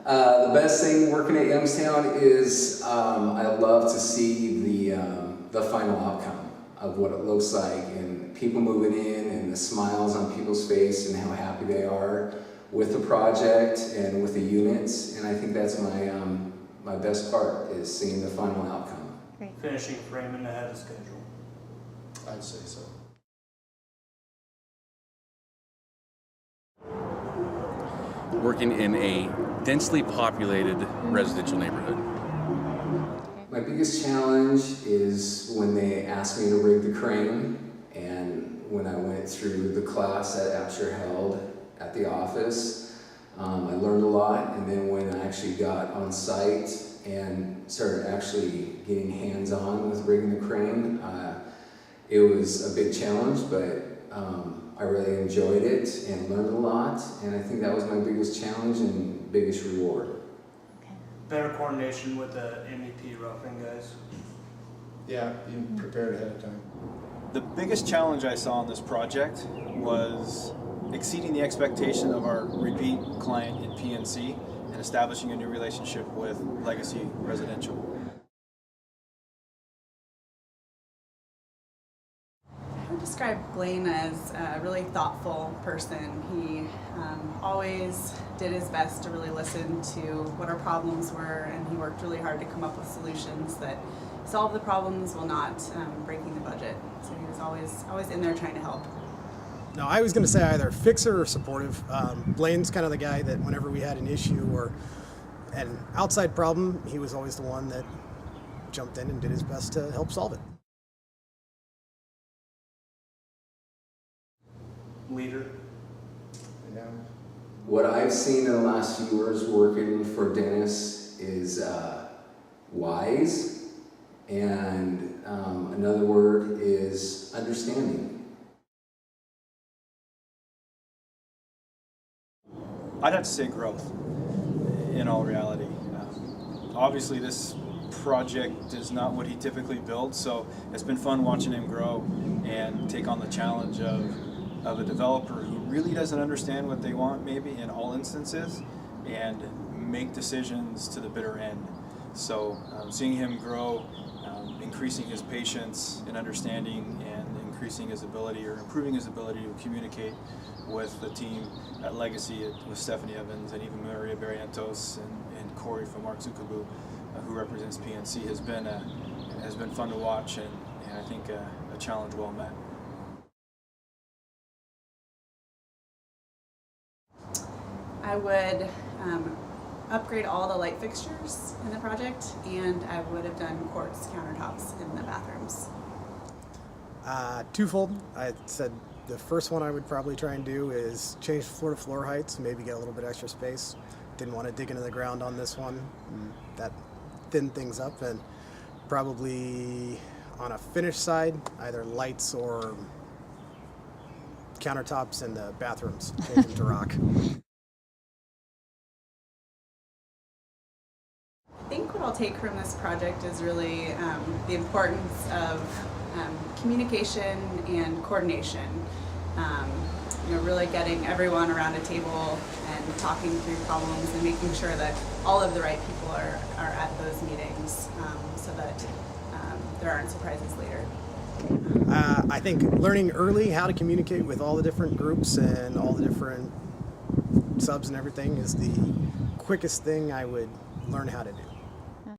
The best thing working at Youngstown is I love to see the final outcome of what it looks like, and people moving in and the smiles on people's face and how happy they are with the project and with the units. And I think that's my best part, is seeing the final outcome. Great. Finishing framing ahead of schedule. I'd say so. Working in a densely populated residential neighborhood. My biggest challenge is when they asked me to rig the crane, and when I went through the class that Absher held at the office, I learned a lot. And then when I actually got on site and started actually getting hands-on with rigging the crane, it was a big challenge, but I really enjoyed it and learned a lot, and I think that was my biggest challenge and biggest reward. Okay. Better coordination with the MEP roughing guys. Yeah, being prepared ahead of time. The biggest challenge I saw on this project was exceeding the expectation of our repeat client in PNC and establishing a new relationship with Legacy Residential. I would describe Blaine as a really thoughtful person. He always did his best to really listen to what our problems were, and he worked really hard to come up with solutions that solve the problems while not breaking the budget. So he was always in there trying to help. No, I was going to say either fixer or supportive. Blaine's kind of the guy that whenever we had an issue or an outside problem, he was always the one that jumped in and did his best to help solve it. Leader. Yeah. What I've seen in the last few years working for Dennis is wise, and another word is understanding. I'd have to say growth, in all reality. Obviously this project is not what he typically builds, so it's been fun watching him grow and take on the challenge of a developer who really doesn't understand what they want maybe in all instances, and make decisions to the bitter end. So seeing him grow, increasing his patience and understanding, and increasing his ability or improving his ability to communicate with the team at Legacy, with Stephanie Evans and even Maria Barrientos and Corey from Mark Zuckerbu, who represents PNC, has been fun to watch, and I think a challenge well met. I would upgrade all the light fixtures in the project, and I would have done quartz countertops in the bathrooms. Twofold. I said the first one I would probably try and do is change floor-to-floor heights, maybe get a little bit extra space. Didn't want to dig into the ground on this one. That thinned things up, and probably on a finished side, either lights or countertops in the bathrooms, change them to rock. I think what I'll take from this project is really the importance of communication and coordination. Really getting everyone around a table and talking through problems and making sure that all of the right people are at those meetings, so that there aren't surprises later. I think learning early how to communicate with all the different groups and all the different subs and everything is the quickest thing I would learn how to do.